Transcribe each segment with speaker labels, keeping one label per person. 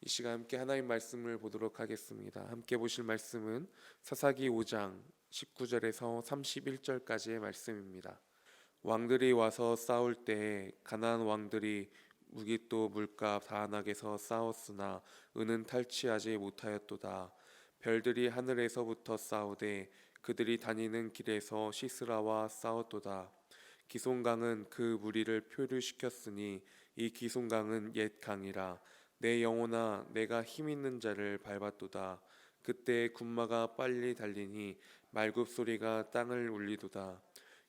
Speaker 1: 이 시간 함께 하나님 말씀을 보도록 하겠습니다. 함께 보실 말씀은 사사기 5장 19절에서 31절까지의 말씀입니다. 왕들이 와서 싸울 때에 가나안 왕들이 무기또 물가 다한악에서 싸웠으나 은은 탈취하지 못하였도다. 별들이 하늘에서부터 싸우되 그들이 다니는 길에서 시스라와 싸웠도다. 기송강은 그 무리를 표류시켰으니 이 기송강은 옛 강이라. 내 영혼아 내가 힘있는 자를 밟았도다. 그때 군마가 빨리 달리니 말굽소리가 땅을 울리도다.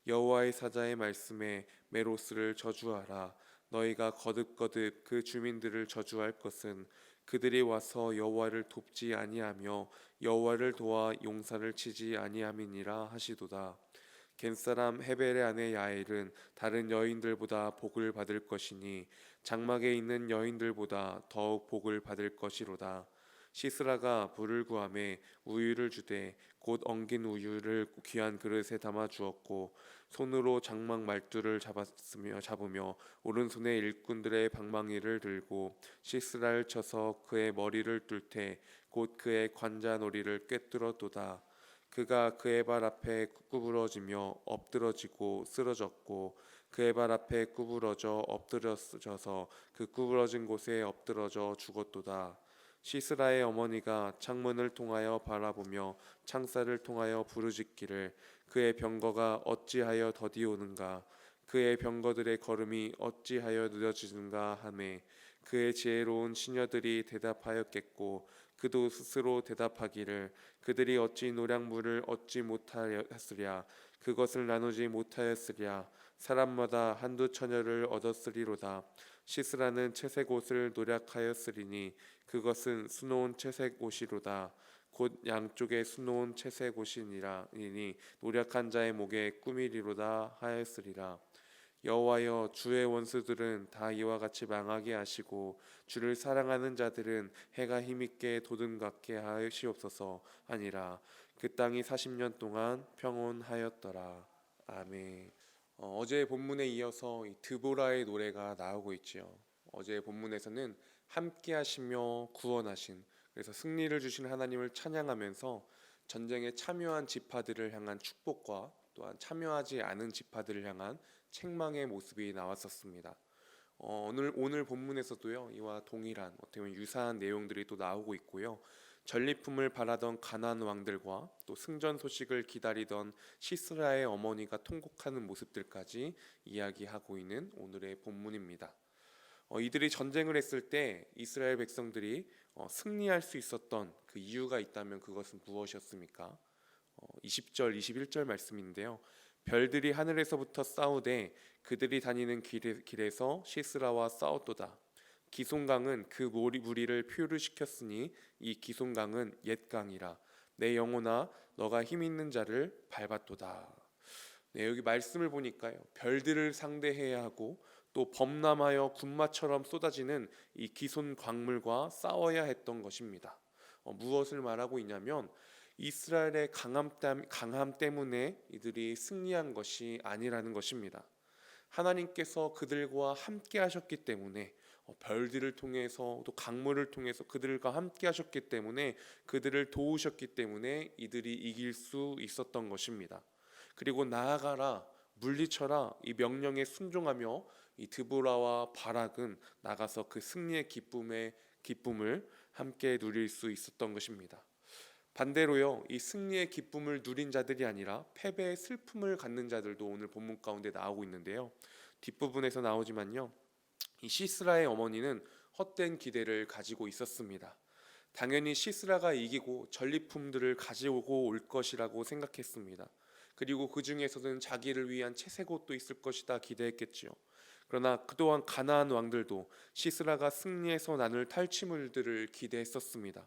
Speaker 1: 여호와의 사자의 말씀에 메로스를 저주하라. 너희가 거듭거듭 그 주민들을 저주할 것은 그들이 와서 여호와를 돕지 아니하며 여호와를 도와 용사를 치지 아니함이니라 하시도다. 겐사람 헤벨의 아내 야엘은 다른 여인들보다 복을 받을 것이니 장막에 있는 여인들보다 더욱 복을 받을 것이로다. 시스라가 불을 구하매 우유를 주되 곧 엉긴 우유를 귀한 그릇에 담아 주었고 손으로 장막 말뚝을 잡으며 오른손에 일꾼들의 방망이를 들고 시스라를 쳐서 그의 머리를 뚫되 곧 그의 관자놀이를 꿰뚫었도다. 그가 그의 발 앞에 구부러지며 엎드러지고 쓰러졌고 그의 발 앞에 구부러져 엎드려져서 그 구부러진 곳에 엎드러져 죽었도다. 시스라의 어머니가 창문을 통하여 바라보며 창살을 통하여 부르짖기를 그의 병거가 어찌하여 더디오는가 그의 병거들의 걸음이 어찌하여 느려지는가 하매 그의 지혜로운 시녀들이 대답하였겠고 그도 스스로 대답하기를 그들이 어찌 노량물을 얻지 못하였으랴 그것을 나누지 못하였으랴 사람마다 한두 처녀를 얻었으리로다. 시스라는 채색 옷을 노략하였으리니 그것은 수놓은 채색 옷이로다. 곧 양쪽에 수놓은 채색 옷이니니 노략한 자의 목에 꾸미리로다 하였으리라. 여호와여 주의 원수들은 다 이와 같이 망하게 하시고 주를 사랑하는 자들은 해가 힘있게 돋음같게 하시옵소서 하니라. 그 땅이 40년 동안 평온하였더라. 아멘. 어제 본문에 이어서 이 드보라의 노래가 나오고 있지요. 어제 본문에서는 함께 하시며 구원하신, 그래서 승리를 주신 하나님을 찬양하면서 전쟁에 참여한 지파들을 향한 축복과 또한 참여하지 않은 지파들을 향한 책망의 모습이 나왔었습니다. 오늘 본문에서도요 이와 동일한 어떻게 보면 유사한 내용들이 또 나오고 있고요. 전리품을 바라던 가나안 왕들과 또 승전 소식을 기다리던 시스라의 어머니가 통곡하는 모습들까지 이야기하고 있는 오늘의 본문입니다. 이들이 전쟁을 했을 때 이스라엘 백성들이 승리할 수 있었던 그 이유가 있다면 그것은 무엇이었습니까? 20절, 21절 말씀인데요. 별들이 하늘에서부터 싸우되 그들이 다니는 길에서 시스라와 싸웠도다. 기송강은 그 무리를 표류시켰으니 이 기송강은 옛 강이라. 내 영혼아 너가 힘 있는 자를 밟았도다. 네, 여기 말씀을 보니까요. 별들을 상대해야 하고 또 범람하여 군마처럼 쏟아지는 이 기손 광물과 싸워야 했던 것입니다. 무엇을 말하고 있냐면 이스라엘의 강함 때문에 이들이 승리한 것이 아니라는 것입니다. 하나님께서 그들과 함께 하셨기 때문에 별들을 통해서 또 강물을 통해서 그들과 함께 하셨기 때문에 그들을 도우셨기 때문에 이들이 이길 수 있었던 것입니다. 그리고 나아가라 물리쳐라 이 명령에 순종하며 이 드보라와 바락은 나가서 그 승리의 기쁨을 함께 누릴 수 있었던 것입니다. 반대로요, 이 승리의 기쁨을 누린 자들이 아니라 패배의 슬픔을 갖는 자들도 오늘 본문 가운데 나오고 있는데요. 뒷부분에서 나오지만요, 이 시스라의 어머니는 헛된 기대를 가지고 있었습니다. 당연히 시스라가 이기고 전리품들을 가지고 올 것이라고 생각했습니다. 그리고 그 중에서는 자기를 위한 채색 옷도 있을 것이다 기대했겠지요. 그러나 그동안 가나안 왕들도 시스라가 승리해서 나눌 탈취물들을 기대했었습니다.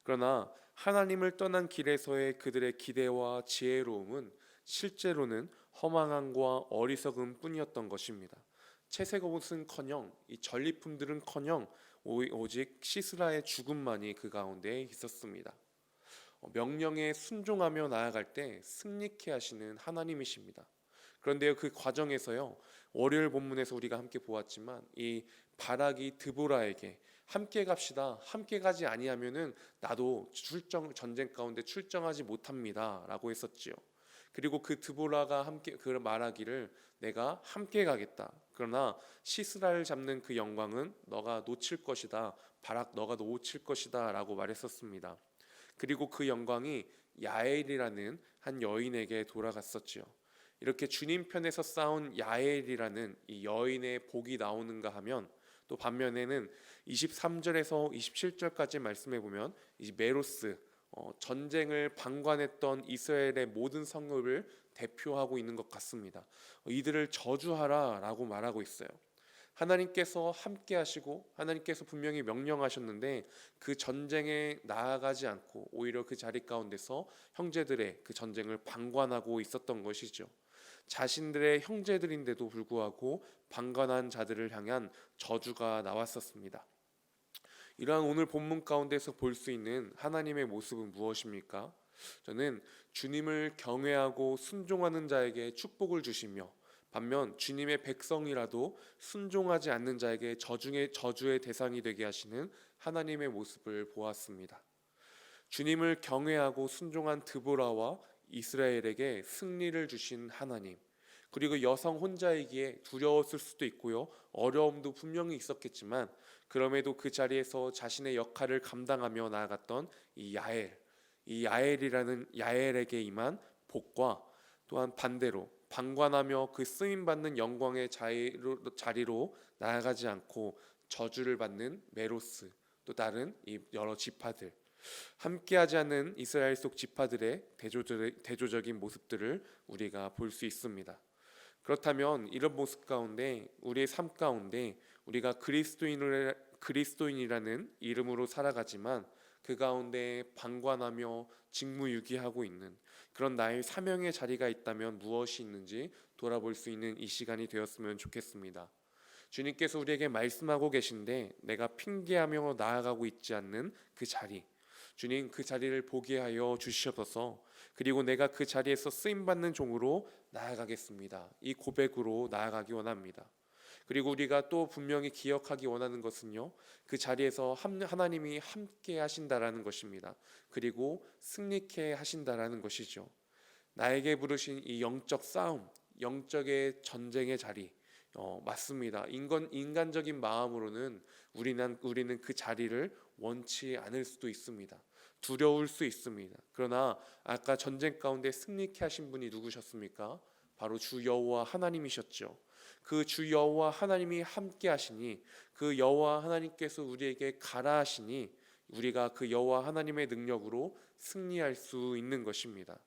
Speaker 1: 그러나 하나님을 떠난 길에서의 그들의 기대와 지혜로움은 실제로는 허망함과 어리석음 뿐이었던 것입니다. 채색 옷은커녕 이 전리품들은커녕 오직 시스라의 죽음만이 그 가운데 있었습니다. 명령에 순종하며 나아갈 때 승리케 하시는 하나님이십니다. 그런데요, 그 과정에서요 월요일 본문에서 우리가 함께 보았지만 이 바락이 드보라에게 함께 갑시다. 함께 가지 아니하면은 나도 전쟁 가운데 출정하지 못합니다라고 했었지요. 그리고 그 드보라가 함께 그 말하기를 내가 함께 가겠다. 그러나 시스라를 잡는 그 영광은 너가 놓칠 것이다. 바락 너가 놓칠 것이다라고 말했었습니다. 그리고 그 영광이 야엘이라는 한 여인에게 돌아갔었지요. 이렇게 주님 편에서 싸운 야엘이라는 이 여인의 복이 나오는가 하면 또 반면에는 23절에서 27절까지 말씀해 보면 이 메로스 전쟁을 방관했던 이스라엘의 모든 성읍을 대표하고 있는 것 같습니다. 이들을 저주하라라고 말하고 있어요. 하나님께서 함께 하시고 하나님께서 분명히 명령하셨는데 그 전쟁에 나아가지 않고 오히려 그 자리 가운데서 형제들의 그 전쟁을 방관하고 있었던 것이죠. 자신들의 형제들인데도 불구하고 방관한 자들을 향한 저주가 나왔었습니다. 이러한 오늘 본문 가운데서 볼 수 있는 하나님의 모습은 무엇입니까? 저는 주님을 경외하고 순종하는 자에게 축복을 주시며 반면 주님의 백성이라도 순종하지 않는 자에게 저주의 대상이 되게 하시는 하나님의 모습을 보았습니다. 주님을 경외하고 순종한 드보라와 이스라엘에게 승리를 주신 하나님, 그리고 여성 혼자이기에 두려웠을 수도 있고요, 어려움도 분명히 있었겠지만 그럼에도 그 자리에서 자신의 역할을 감당하며 나아갔던 이 야엘이라는 야엘에게 임한 복과 또한 반대로 방관하며 그 쓰임받는 영광의 자리로 나아가지 않고 저주를 받는 메로스, 또 다른 이 여러 지파들, 함께하지 않는 이스라엘 속 지파들의 대조적인 모습들을 우리가 볼 수 있습니다. 그렇다면 이런 모습 가운데 우리의 삶 가운데 우리가 그리스도인이라는 이름으로 살아가지만 그 가운데 방관하며 직무유기하고 있는 그런 나의 사명의 자리가 있다면 무엇이 있는지 돌아볼 수 있는 이 시간이 되었으면 좋겠습니다. 주님께서 우리에게 말씀하고 계신데 내가 핑계하며 나아가고 있지 않는 그 자리, 주님 그 자리를 보게 하여 주시옵소서. 그리고 내가 그 자리에서 쓰임받는 종으로 나아가겠습니다. 이 고백으로 나아가기 원합니다. 그리고 우리가 또 분명히 기억하기 원하는 것은요, 그 자리에서 하나님이 함께 하신다라는 것입니다. 그리고 승리케 하신다라는 것이죠. 나에게 부르신 이 영적 싸움, 영적의 전쟁의 자리, 맞습니다. 인간적인 마음으로는 우리는 그 자리를 원치 않을 수도 있습니다. 두려울 수 있습니다. 그러나 아까 전쟁 가운데 승리케 하신 분이 누구셨습니까? 바로 주 여호와 하나님이셨죠. 그 주 여호와 하나님이 함께 하시니 그 여호와 하나님께서 우리에게 가라 하시니 우리가 그 여호와 하나님의 능력으로 승리할 수 있는 것입니다.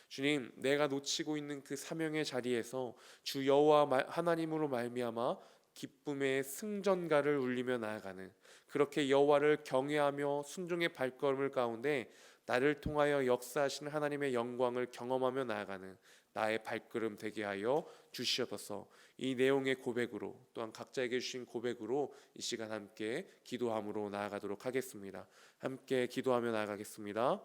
Speaker 1: 주님, 내가 놓치고 있는 그 사명의 자리에서 주 여호와 하나님으로 말미암아 기쁨의 승전가를 울리며 나아가는, 그렇게 여호와를 경외하며 순종의 발걸음을 가운데 나를 통하여 역사하시는 하나님의 영광을 경험하며 나아가는 나의 발걸음 되게 하여 주시옵소서. 이 내용의 고백으로 또한 각자에게 주신 고백으로 이 시간 함께 기도함으로 나아가도록 하겠습니다. 함께 기도하며 나아가겠습니다.